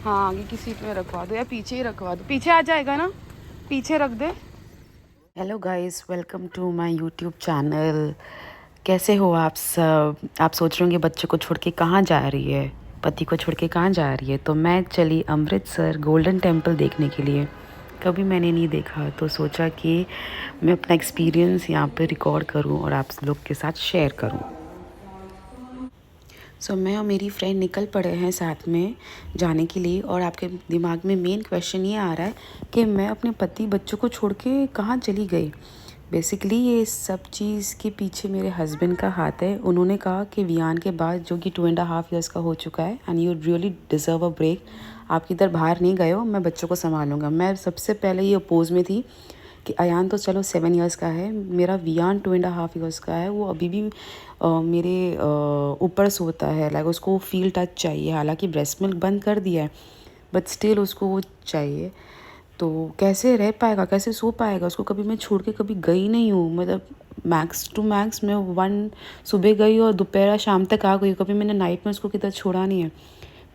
हाँ आगे की सीट में रखवा दो या पीछे ही रखवा दो, पीछे आ जाएगा ना, पीछे रख दे। Hello guys, welcome to my YouTube channel. कैसे हो आप सब? आप सोच रहे होंगे बच्चे को छोड़ के कहाँ जा रही है, पति को छोड़ के कहाँ जा रही है। तो मैं चली अमृतसर गोल्डन टेम्पल देखने के लिए। कभी मैंने नहीं देखा तो सोचा कि मैं अपना एक्सपीरियंस यहाँ पे रिकॉर्ड करूँ और आप लोग के साथ शेयर करूँ। मैं और मेरी फ्रेंड निकल पड़े हैं साथ में जाने के लिए। और आपके दिमाग में मेन क्वेश्चन ये आ रहा है कि मैं अपने पति बच्चों को छोड़ के कहाँ चली गई। बेसिकली ये सब चीज़ के पीछे मेरे हस्बैंड का हाथ है। उन्होंने कहा कि वियान के बाद, जो कि 2.5 ईयर्स का हो चुका है, and you really deserve a break. आप किधर बाहर नहीं गए हो, मैं बच्चों को संभालूंगा। मैं सबसे पहले ये अपोज में थी कि अयान तो चलो 7 ईयर्स का है, मेरा वियान 2.5 ईयर्स का है। वो अभी भी मेरे ऊपर सोता है। लाइक उसको फील टच चाहिए। हालांकि ब्रेस्ट मिल्क बंद कर दिया है बट स्टिल उसको वो चाहिए। तो कैसे रह पाएगा, कैसे सो पाएगा? उसको कभी मैं छोड़ के कभी गई नहीं हूँ। मतलब मैक्स टू मैक्स मैं 1 सुबह गई और दोपहर शाम तक आ गई। कभी मैंने नाइट में उसको किधर छोड़ा नहीं है।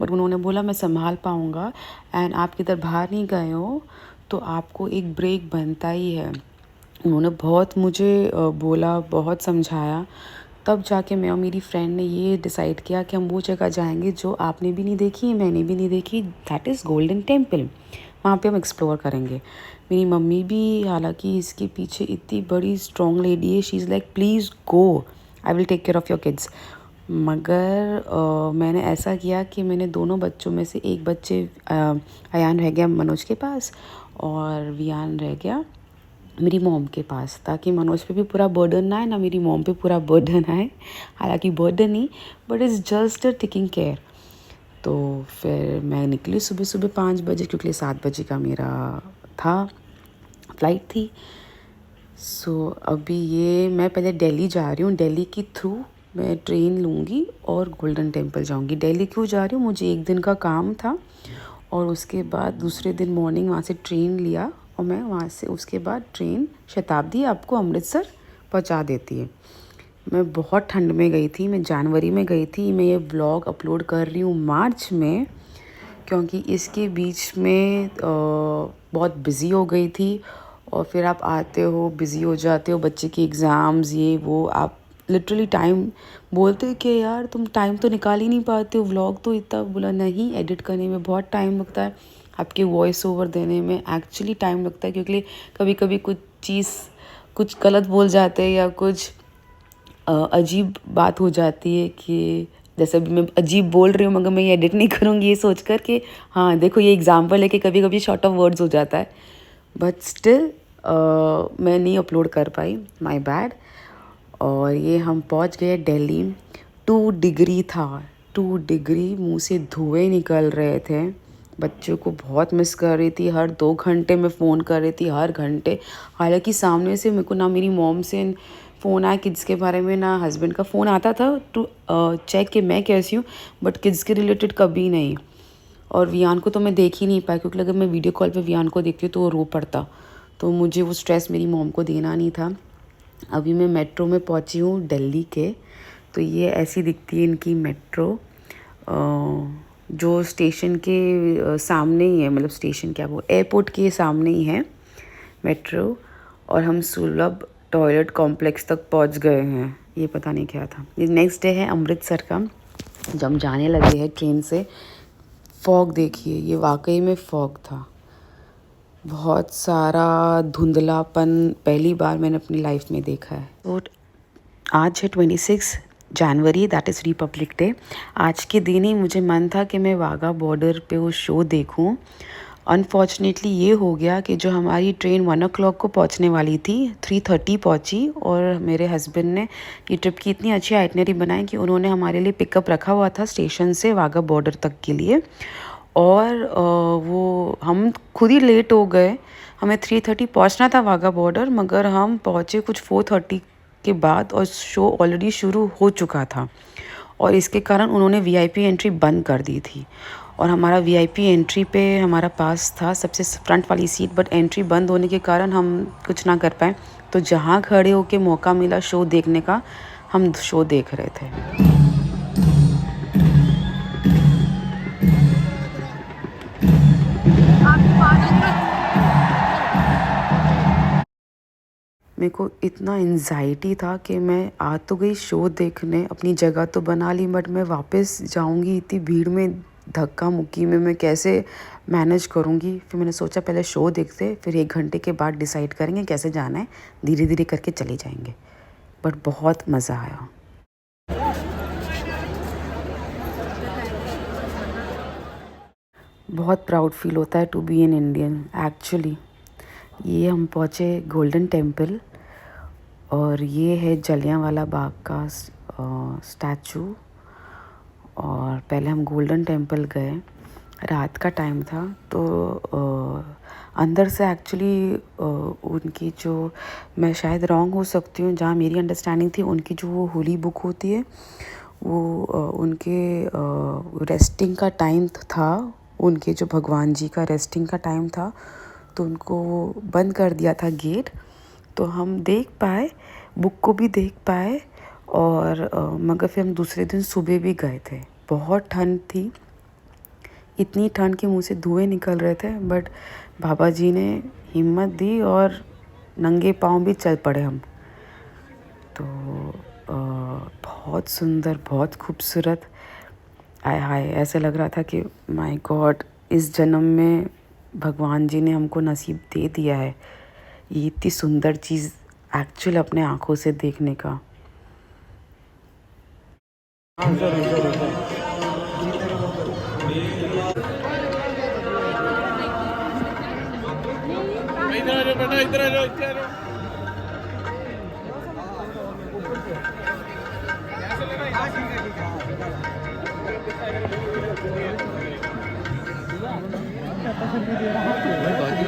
बट उन्होंने बोला मैं संभाल पाऊँगा, एंड आप किधर बाहर नहीं गए हो तो आपको एक ब्रेक बनता ही है। उन्होंने बहुत मुझे बोला, बहुत समझाया। तब जाके मैं और मेरी फ्रेंड ने ये डिसाइड किया कि हम वो जगह जाएंगे जो आपने भी नहीं देखी, मैंने भी नहीं देखी। That is golden temple. वहाँ पे हम एक्सप्लोर करेंगे। मेरी मम्मी भी, हालांकि इसके पीछे इतनी बड़ी स्ट्रॉन्ग लेडी है, she is like please go, I will take care of your kids. मगर मैंने ऐसा किया कि मैंने दोनों बच्चों में से एक बच्चे, अयान रह गया मनोज के पास और वियान रह गया मेरी मॉम के पास, ताकि मनोज पे भी पूरा बर्डन ना आए ना मेरी मॉम पे पूरा बर्डन आए। हालांकि बर्डन नहीं, but is just taking care. तो फिर मैं निकली सुबह सुबह 5 बजे, क्योंकि 7 बजे का मेरा था, फ्लाइट थी। अभी ये मैं पहले दिल्ली जा रही हूँ। दिल्ली के थ्रू मैं ट्रेन लूँगी और गोल्डन टेम्पल जाऊँगी। दिल्ली क्यों जा रही हूँ? मुझे एक दिन का काम था और उसके बाद दूसरे दिन मॉर्निंग वहाँ से ट्रेन लिया और मैं वहाँ से, उसके बाद ट्रेन शताब्दी आपको अमृतसर पहुँचा देती है। मैं बहुत ठंड में गई थी, मैं जनवरी में गई थी। मैं ये व्लॉग अपलोड कर रही हूँ मार्च में, क्योंकि इसके बीच में बहुत बिज़ी हो गई थी। और फिर आप आते हो, बिज़ी हो जाते हो, बच्चे की एग्ज़ाम्स ये वो, आप लिटरली टाइम बोलते हो कि यार तुम टाइम तो निकाल ही नहीं पाते हो व्लॉग तो इतना। बोला नहीं, एडिट करने में बहुत टाइम लगता है, आपके वॉइस ओवर देने में एक्चुअली टाइम लगता है। क्योंकि कभी कभी कुछ चीज़ कुछ गलत बोल जाते हैं या कुछ अजीब बात हो जाती है कि जैसे अभी मैं अजीब बोल रही हूँ मगर मैं ये एडिट नहीं करूँगी ये सोच कर कि हाँ देखो ये एग्जांपल है कि कभी कभी शॉर्ट ऑफ वर्ड्स हो जाता है। बट स्टिल मैं नहीं अपलोड कर पाई, माय बैड। और ये हम पहुँच गए दिल्ली। 2 डिग्री था, 2 डिग्री, मुंह से धुएं निकल रहे थे। बच्चों को बहुत मिस कर रही थी। हर 2 घंटे में फ़ोन कर रही थी, हर घंटे। हालांकि सामने से मेरे को ना मेरी मॉम से फ़ोन आया किड्स के बारे में, ना हस्बैंड का फ़ोन आता था टू चेक कि मैं कैसी हूँ, बट किड्स के रिलेटेड कभी नहीं। और वियान को तो मैं देख ही नहीं पाई, क्योंकि अगर मैं वीडियो कॉल पे वियान को देखती हूँ तो वो रो पड़ता। तो मुझे वो स्ट्रेस मेरी मॉम को देना नहीं था। अभी मैं मेट्रो में पहुँची हूँ दिल्ली के। तो ये ऐसी दिखती है इनकी मेट्रो, जो स्टेशन के सामने ही है। मतलब स्टेशन क्या, वो एयरपोर्ट के सामने ही है मेट्रो। और हम सुलभ टॉयलेट कॉम्प्लेक्स तक पहुंच गए हैं। ये पता नहीं क्या था। ये नेक्स्ट डे है अमृतसर का। जब हम जाने लगे हैं ट्रेन से, फॉग देखिए, ये वाकई में फॉग था। बहुत सारा धुंधलापन पहली बार मैंने अपनी लाइफ में देखा है। तो आज है 26 जनवरी, दैट इज़ रिपब्लिक डे। आज के दिन ही मुझे मन था कि मैं वाघा बॉर्डर पे वो शो देखूं। अनफॉर्चुनेटली ये हो गया कि जो हमारी ट्रेन 1 o'clock को पहुंचने वाली थी, 3:30 पहुंची। और मेरे हस्बैंड ने ये ट्रिप की इतनी अच्छी आइटनरी बनाई कि उन्होंने हमारे लिए पिकअप रखा हुआ था स्टेशन से वाघा बॉर्डर तक के लिए। और वो हम खुद ही लेट हो गए। हमें 3:30 पहुंचना था वाघा बॉर्डर, मगर हम पहुंचे कुछ 4:30 के बाद और शो ऑलरेडी शुरू हो चुका था। और इसके कारण उन्होंने वीआईपी एंट्री बंद कर दी थी। और हमारा वीआईपी एंट्री पे हमारा पास था सबसे फ्रंट वाली सीट, बट एंट्री बंद होने के कारण हम कुछ ना कर पाए। तो जहाँ खड़े होके मौका मिला शो देखने का, हम शो देख रहे थे। मेरे को इतना एंजाइटी था कि मैं आ तो गई शो देखने, अपनी जगह तो बना ली, बट मैं वापस जाऊंगी इतनी भीड़ में, धक्का मुक्की में मैं कैसे मैनेज करूंगी। फिर मैंने सोचा पहले शो देखते, फिर 1 घंटे के बाद डिसाइड करेंगे कैसे जाना है, धीरे धीरे करके चले जाएंगे। बट बहुत मज़ा आया। बहुत प्राउड फील होता है to be an Indian actually. ये हम पहुँचे गोल्डन टेम्पल और ये है जलियांवाला बाग का स्टैचू। और पहले हम गोल्डन टेम्पल गए, रात का टाइम था तो अंदर से एक्चुअली उनकी जो, मैं शायद रॉन्ग हो सकती हूँ, जहाँ मेरी अंडरस्टैंडिंग थी उनकी जो वो होली बुक होती है वो उनके रेस्टिंग का टाइम था, उनके जो भगवान जी का रेस्टिंग का टाइम था, तो उनको बंद कर दिया था गेट। तो हम देख पाए, बुक को भी देख पाए और मगर फिर हम दूसरे दिन सुबह भी गए थे। बहुत ठंड थी, इतनी ठंड के मुंह से धुएं निकल रहे थे, बट बाबा जी ने हिम्मत दी और नंगे पाँव भी चल पड़े हम। तो बहुत सुंदर, बहुत खूबसूरत, आय हाय, ऐसे लग रहा था कि माय गॉड, इस जन्म में भगवान जी ने हमको नसीब दे दिया है ये इतनी सुंदर चीज़ एक्चुअल अपने आँखों से देखने का।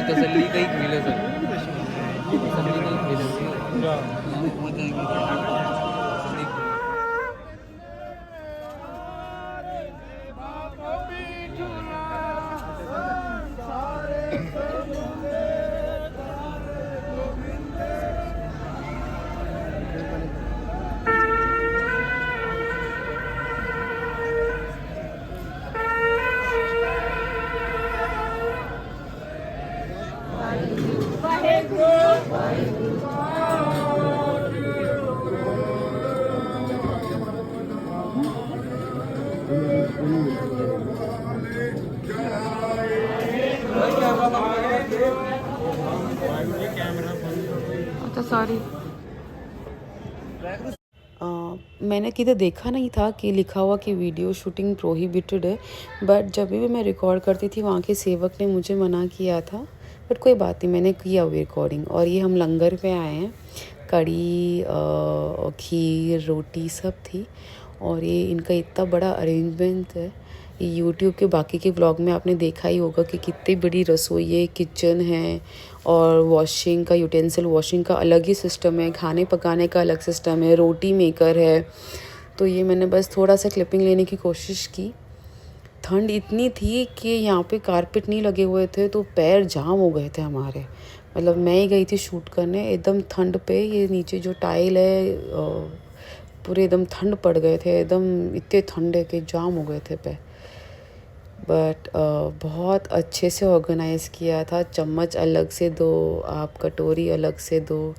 तसल्ली का ही खेल है सर, तसल्ली का ही खेल है। अच्छा सॉरी, मैंने किधर देखा नहीं था कि लिखा हुआ कि वीडियो शूटिंग प्रोहिबिटेड है, बट जब भी मैं रिकॉर्ड करती थी वहाँ के सेवक ने मुझे मना किया था, बट कोई बात नहीं, मैंने किया हुई रिकॉर्डिंग। और ये हम लंगर पे आए हैं, कड़ी खीर रोटी सब थी, और ये इनका इतना बड़ा अरेंजमेंट है। ये यूट्यूब के बाकी के व्लॉग में आपने देखा ही होगा कि कितनी बड़ी रसोई है, किचन है, और वॉशिंग का यूटेंसिल वॉशिंग का अलग ही सिस्टम है, खाने पकाने का अलग सिस्टम है, रोटी मेकर है। तो ये मैंने बस थोड़ा सा क्लिपिंग लेने की कोशिश की। ठंड इतनी थी कि यहाँ पे कारपेट नहीं लगे हुए थे तो पैर जाम हो गए थे हमारे। मतलब मैं ही गई थी शूट करने एकदम ठंड पे, ये नीचे जो टाइल है पूरे एकदम ठंड पड़ गए थे, एकदम इतने ठंडे के जाम हो गए थे पैर। बट बहुत अच्छे से ऑर्गेनाइज़ किया था, चम्मच अलग से दो, आप कटोरी अलग से दो।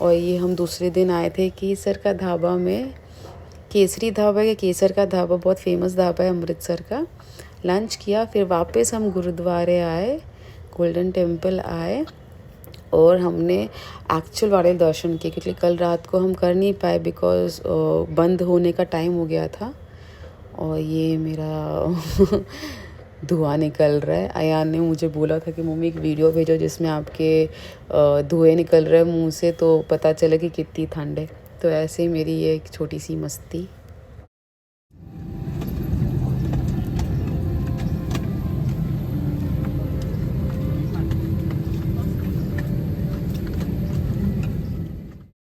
और ये हम दूसरे दिन आए थे केसर का ढाबा में, केसरी ढाबा या केसर का ढाबा, बहुत फेमस ढाबा है अमृतसर का। लंच किया, फिर वापस हम गुरुद्वारे आए, गोल्डन टेम्पल आए, और हमने एक्चुअल वाले दर्शन किए, क्योंकि कल रात को हम कर नहीं पाए बिकॉज़ बंद होने का टाइम हो गया था। और ये मेरा धुआं निकल रहा है। अयान ने मुझे बोला था कि मम्मी एक वीडियो भेजो जिसमें आपके धुएं निकल रहे हैं मुंह से, तो पता चले कि कितनी ठंड है। तो ऐसे ही मेरी ये एक छोटी सी मस्ती।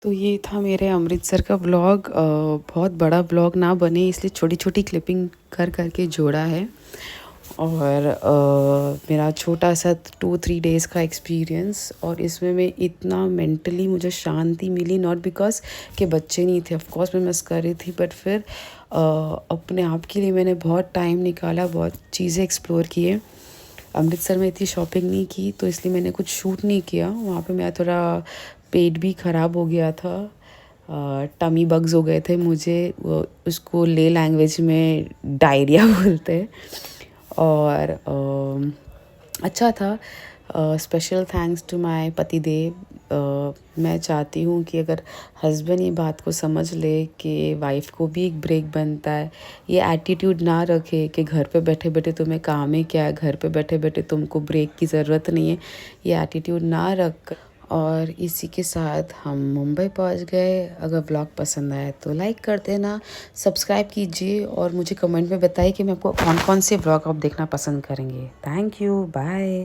तो ये था मेरे अमृतसर का व्लॉग। बहुत बड़ा व्लॉग ना बने इसलिए छोटी छोटी क्लिपिंग कर करके जोड़ा है। और मेरा छोटा सा 2-3 डेज़ का एक्सपीरियंस, और इसमें मैं इतना मेंटली मुझे शांति मिली, नॉट बिकॉज के बच्चे नहीं थे, ऑफ कोर्स मैं मिस कर रही थी, बट फिर अपने आप के लिए मैंने बहुत टाइम निकाला, बहुत चीज़ें एक्सप्लोर किए। अमृतसर में इतनी शॉपिंग नहीं की तो इसलिए मैंने कुछ शूट नहीं किया वहाँ पे। मैं थोड़ा पेट भी ख़राब हो गया था, टमी बग्स हो गए थे मुझे, उसको ले लैंग्वेज में डायरिया बोलते हैं। और अच्छा था। स्पेशल थैंक्स टू माय पतिदेव। मैं चाहती हूँ कि अगर हस्बैंड ये बात को समझ ले कि वाइफ को भी एक ब्रेक बनता है, ये एटीट्यूड ना रखे कि घर पे बैठे बैठे तुम्हें काम है क्या, घर पे बैठे बैठे तुमको ब्रेक की ज़रूरत नहीं है, ये एटीट्यूड ना रख। और इसी के साथ हम मुंबई पहुंच गए। अगर व्लॉग पसंद आए तो लाइक कर देना, सब्सक्राइब कीजिए और मुझे कमेंट में बताइए कि मैं आपको कौन कौन से व्लॉग आप देखना पसंद करेंगे। Thank you, bye.